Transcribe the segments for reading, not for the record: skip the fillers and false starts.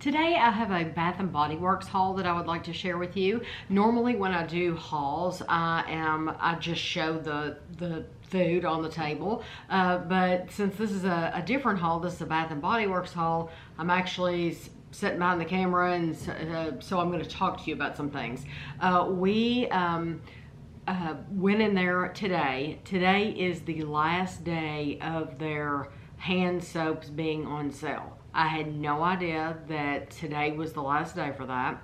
Today I have a Bath and Body Works haul that I would like to share with you. Normally when I do hauls, I just show the food on the table. But since this is a different haul, this is a Bath and Body Works haul, I'm actually sitting behind the camera, and so I'm going to talk to you about some things. We went in there today. Today is the last day of their hand soaps being on sale. I had no idea that today was the last day for that.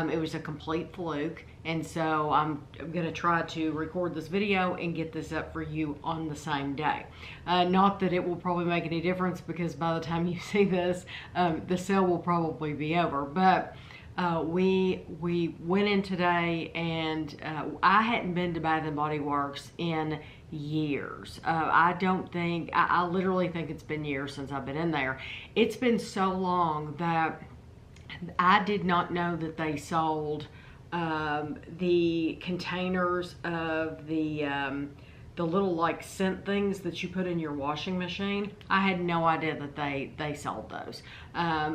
It was a complete fluke, and so I'm going to try to record this video and get this up for you on the same day. Not that it will probably make any difference, because by the time you see this, the sale will probably be over. But we went in today, and I hadn't been to Bath and Body Works in years. I literally think it's been years since I've been in there. It's been so long that I did not know that they sold the containers of the little like scent things that you put in your washing machine. I had no idea that they sold those.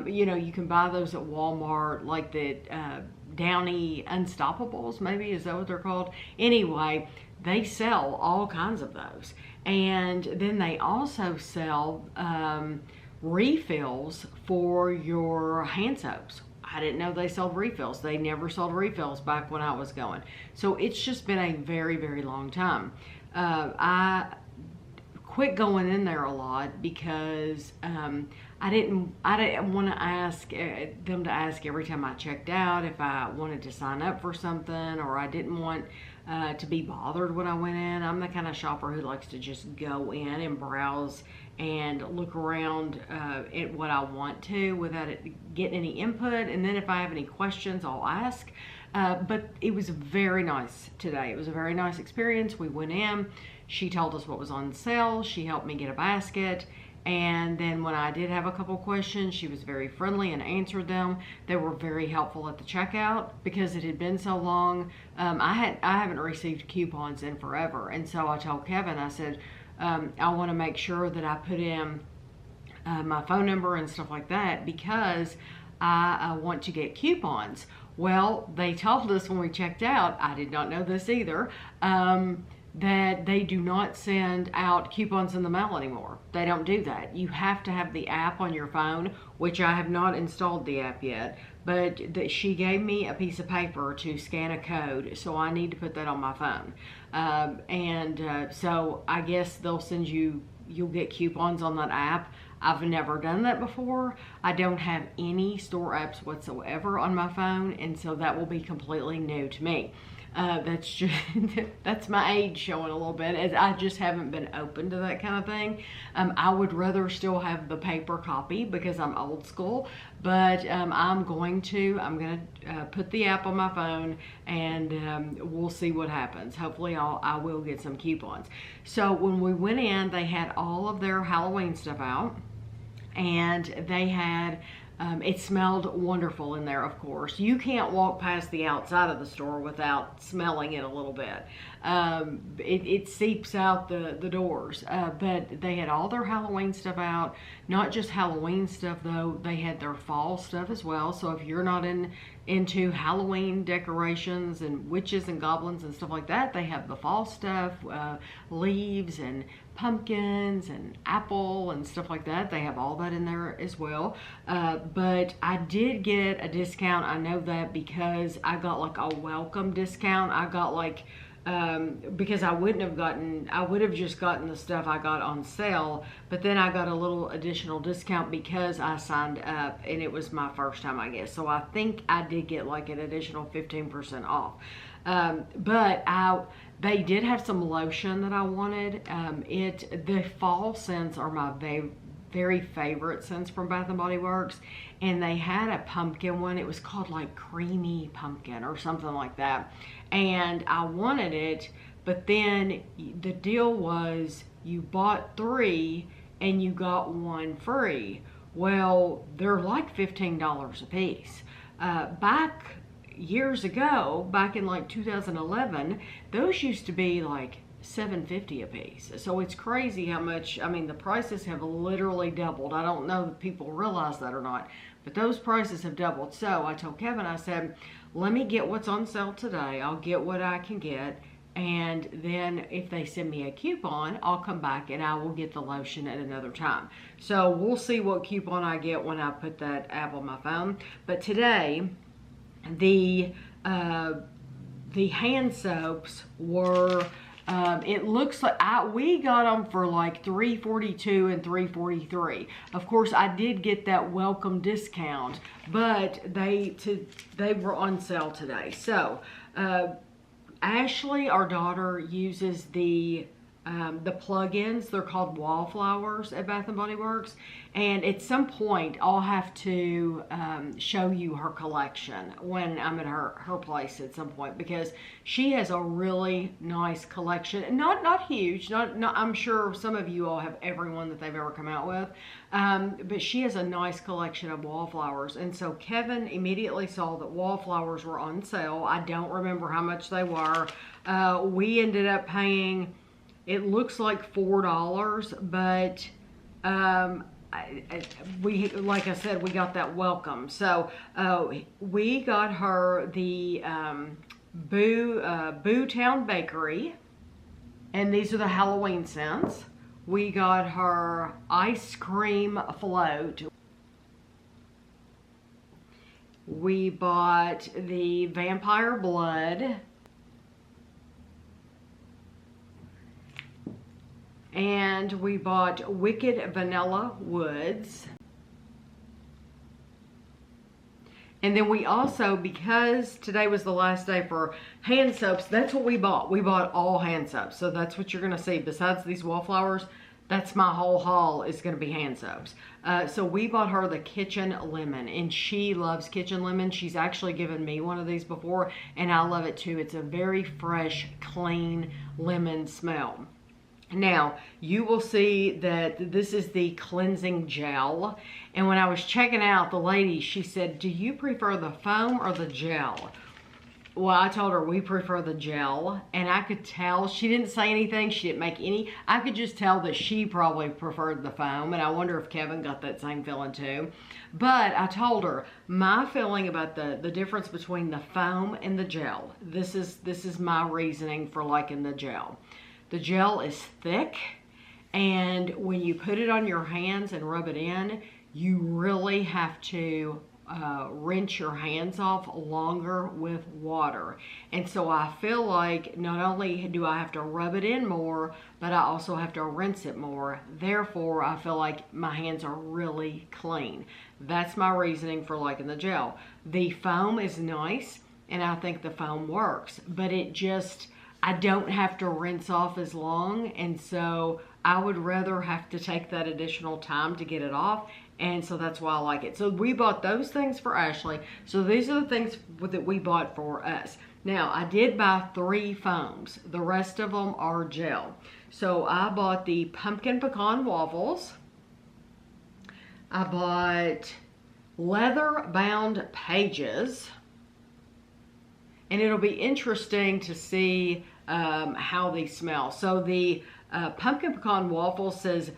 You know, you can buy those at Walmart, like the Downy Unstoppables, maybe, is that what they're called? Anyway, they sell all kinds of those. And then they also sell refills for your hand soaps. I didn't know they sold refills. They never sold refills back when I was going. So it's just been a very, very long time. I quit going in there a lot because I didn't want to ask them to ask every time I checked out if I wanted to sign up for something, or I didn't want to be bothered when I went in. I'm the kind of shopper who likes to just go in and browse and look around at what I want to without getting any input. And then if I have any questions, I'll ask. But it was very nice today. It was a very nice experience. We went in. She told us what was on sale. She helped me get a basket. And then when I did have a couple questions, she was very friendly and answered them. They were very helpful at the checkout because it had been so long. I haven't received coupons in forever. And so I told Kevin, I said, I want to make sure that I put in my phone number and stuff like that, because I want to get coupons. Well, they told us when we checked out, I did not know this either, that they do not send out coupons in the mail anymore. They don't do that. You have to have the app on your phone, which I have not installed the app yet, but she gave me a piece of paper to scan a code, so I need to put that on my phone. So I guess they'll send you'll get coupons on that app. I've never done that before. I don't have any store apps whatsoever on my phone, and so that will be completely new to me. That's just that's my age showing a little bit, as I just haven't been open to that kind of thing. I would rather still have the paper copy because I'm old school, but I'm gonna put the app on my phone, and we'll see what happens. Hopefully I will get some coupons. So when we went in, they had all of their Halloween stuff out, and they had it smelled wonderful in there, of course. You can't walk past the outside of the store without smelling it a little bit. It seeps out the doors. But they had all their Halloween stuff out. Not just Halloween stuff, though. They had their fall stuff as well. So if you're not into Halloween decorations and witches and goblins and stuff like that, they have the fall stuff, leaves and pumpkins and apple and stuff like that. They have all that in there as well. But I did get a discount. I know that because I got like a welcome discount. I got like because I would have just gotten the stuff I got on sale, but then I got a little additional discount because I signed up, and it was my first time, I guess. So I think I did get like an additional 15% off. But they did have some lotion that I wanted. The fall scents are my very favorite scents from Bath and Body Works, and they had a pumpkin one. It was called like Creamy Pumpkin or something like that, and I wanted it, but then the deal was you bought 3 and you got 1 free. Well, they're like $15 a piece. Back years ago, back in like 2011, those used to be like $7.50 a piece. So it's crazy how much, I mean, the prices have literally doubled. I don't know if people realize that or not, but those prices have doubled. So I told Kevin, I said, let me get what's on sale today. I'll get what I can get. And then if they send me a coupon, I'll come back and I will get the lotion at another time. So we'll see what coupon I get when I put that app on my phone. But today, the hand soaps were, it looks like we got them for like $3.42 and $3.43. Of course, I did get that welcome discount, but they were on sale today. So Ashley, our daughter, uses the plug-ins. They're called Wallflowers at Bath & Body Works. And at some point, I'll have to show you her collection when I'm at her place at some point, because she has a really nice collection. Not huge. Not I'm sure some of you all have every one that they've ever come out with. But she has a nice collection of Wallflowers. And so Kevin immediately saw that Wallflowers were on sale. I don't remember how much they were. We ended up paying, it looks like $4, but we, like I said, we got that welcome. So we got her the Boo Town Bakery, and these are the Halloween scents. We got her ice cream float. We bought the vampire blood. And we bought Wicked Vanilla Woods. And then we also, because today was the last day for hand soaps, that's what we bought. We bought all hand soaps. So that's what you're going to see. Besides these Wallflowers, that's my whole haul is going to be hand soaps. So we bought her the Kitchen Lemon, and she loves Kitchen Lemon. She's actually given me one of these before, and I love it too. It's a very fresh, clean lemon smell. Now, you will see that this is the cleansing gel. And when I was checking out, the lady, she said, do you prefer the foam or the gel? Well, I told her we prefer the gel. And I could tell, she didn't say anything. She didn't make any. I could just tell that she probably preferred the foam. And I wonder if Kevin got that same feeling too. But I told her, my feeling about the difference between the foam and the gel. This is my reasoning for liking the gel. The gel is thick, and when you put it on your hands and rub it in, you really have to rinse your hands off longer with water. And so I feel like not only do I have to rub it in more, but I also have to rinse it more. Therefore, I feel like my hands are really clean. That's my reasoning for liking the gel. The foam is nice, and I think the foam works, but it just, I don't have to rinse off as long, and so I would rather have to take that additional time to get it off, and so that's why I like it. So we bought those things for Ashley. So these are the things that we bought for us. Now, I did buy 3 foams. The rest of them are gel. So I bought the pumpkin pecan waffles. I bought leather bound pages. And it'll be interesting to see how these smell. So the pumpkin pecan waffle says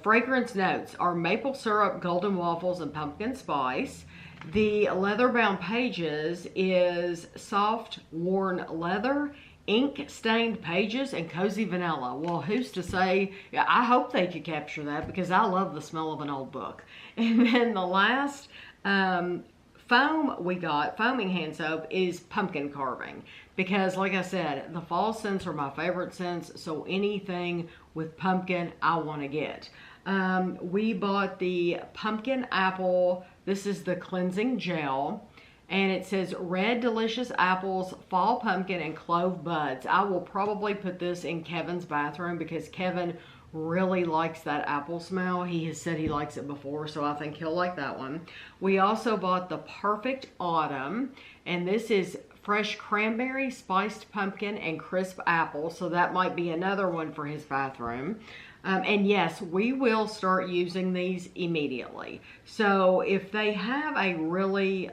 fragrance notes are maple syrup, golden waffles, and pumpkin spice. The leather bound pages is soft worn leather, ink stained pages, and cozy vanilla. Well, who's to say? I hope they could capture that, because I love the smell of an old book. And then the last foam we got, foaming hand soap, is pumpkin carving, because like I said, the fall scents are my favorite scents, so anything with pumpkin I want to get. We bought the pumpkin apple, this is the cleansing gel, and it says red delicious apples, fall pumpkin, and clove buds. I will probably put this in Kevin's bathroom, because Kevin really likes that apple smell. He has said he likes it before, so I think he'll like that one. We also bought the Perfect Autumn, and this is fresh cranberry, spiced pumpkin, and crisp apple, so that might be another one for his bathroom. And yes, we will start using these immediately. So if they have a really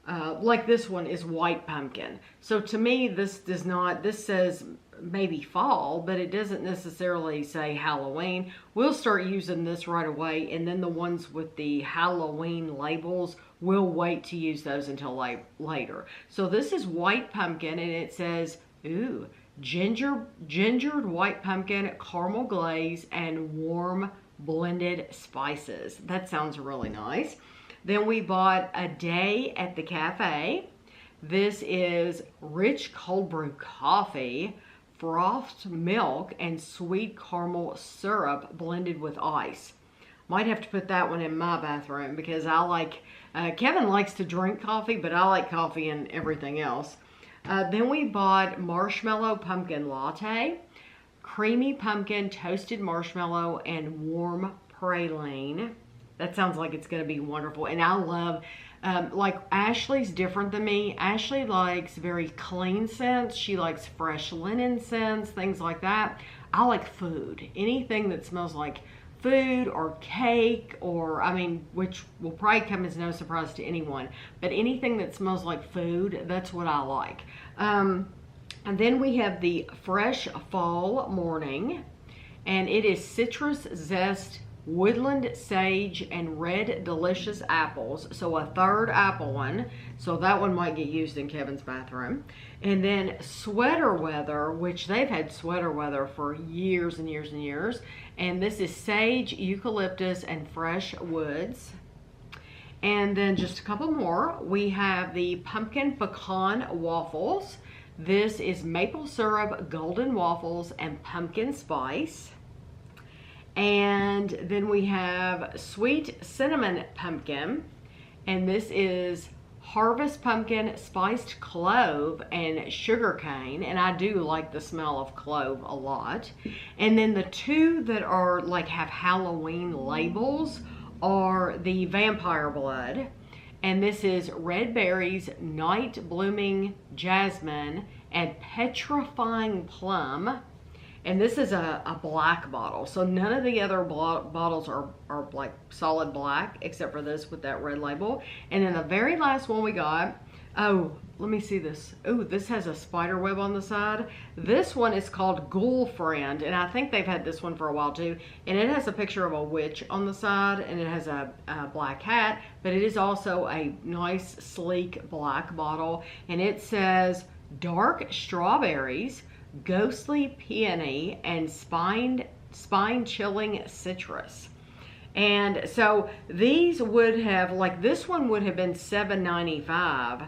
like this one is white pumpkin. So to me, this does not, this says maybe fall, but it doesn't necessarily say Halloween. We'll start using this right away, and then the ones with the Halloween labels, we'll wait to use those until later. So this is white pumpkin, and it says, ooh, gingered white pumpkin, caramel glaze, and warm blended spices. That sounds really nice. Then we bought A Day at the Cafe. This is rich cold brew coffee, frothed milk, and sweet caramel syrup blended with ice. Might have to put that one in my bathroom because I like, Kevin likes to drink coffee, but I like coffee and everything else. Then we bought marshmallow pumpkin latte, creamy pumpkin, toasted marshmallow, and warm praline. That sounds like it's going to be wonderful. And I love, like Ashley's different than me. Ashley likes very clean scents. She likes fresh linen scents, things like that. I like food. Anything that smells like food or cake or, I mean, which will probably come as no surprise to anyone, but anything that smells like food, that's what I like. And then we have the Fresh Fall Morning, and it is citrus zest, woodland sage, and red delicious apples. So a third apple one. So that one might get used in Kevin's bathroom. And then Sweater Weather, which they've had Sweater Weather for years and years and years. And this is sage, eucalyptus, and fresh woods. And then just a couple more. We have the pumpkin pecan waffles. This is maple syrup, golden waffles, and pumpkin spice. And then we have sweet cinnamon pumpkin, and this is harvest pumpkin, spiced clove, and sugar cane. And I do like the smell of clove a lot. And then the two that are like have Halloween labels are the vampire blood, and this is red berries, night blooming jasmine, and petrifying plum. And this is a black bottle. So none of the other bottles are like solid black except for this with that red label. And then the very last one we got, oh, let me see this. Oh, this has a spider web on the side. This one is called Ghoul Friend, and I think they've had this one for a while too. And it has a picture of a witch on the side, and it has a black hat, but it is also a nice, sleek black bottle. And it says dark strawberries, ghostly peony, and spine-chilling citrus. And so these would have, like this one would have been $7.95,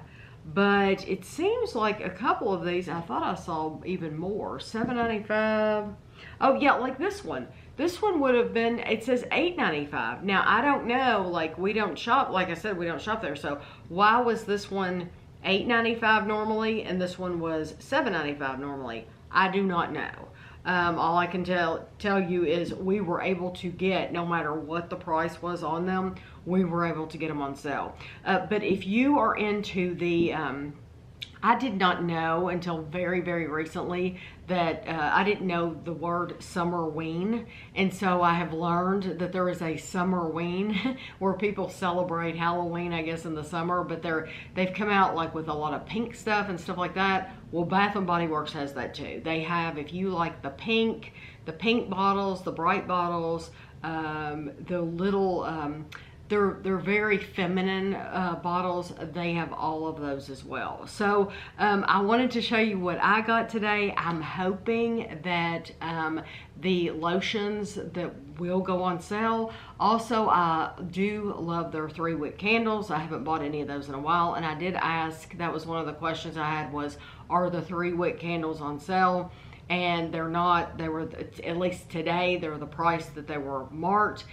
but it seems like a couple of these, I thought I saw even more. $7.95. Oh yeah, like this one. This one would have been, it says $8.95. Now I don't know, like we don't shop, like I said, we don't shop there. So why was this one $8.95 normally and this one was $7.95 normally? I do not know. All I can tell you is we were able to get, no matter what the price was on them, we were able to get them on sale. But if you are into the, I did not know until very, very recently that I didn't know the word summerween. And so I have learned that there is a summerween where people celebrate Halloween, I guess, in the summer, but they've come out like with a lot of pink stuff and stuff like that. Well, Bath and Body Works has that too. They have, if you like the pink bottles, the bright bottles, the little, they're very feminine bottles. They have all of those as well. So I wanted to show you what I got today. I'm hoping that the lotions that will go on sale. Also, I do love their 3-wick candles. I haven't bought any of those in a while, and I did ask, that was one of the questions I had was, are the 3-wick candles on sale? And they're not. They were, at least today, they're the price that they were marked.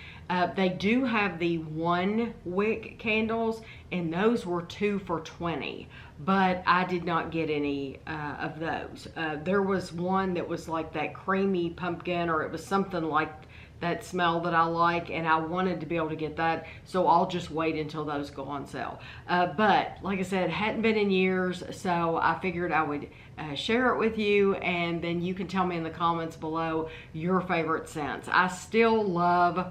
They do have the 1-wick candles, and those were 2 for $20, but I did not get any of those. There was one that was like that creamy pumpkin, or it was something like that smell that I like, and I wanted to be able to get that, so I'll just wait until those go on sale. But like I said, hadn't been in years, so I figured I would share it with you, and then you can tell me in the comments below your favorite scents. I still love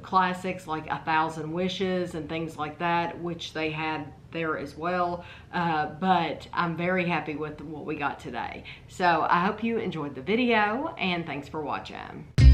classics like 1,000 Wishes and things like that, which they had there as well. But I'm very happy with what we got today. So I hope you enjoyed the video, and thanks for watching.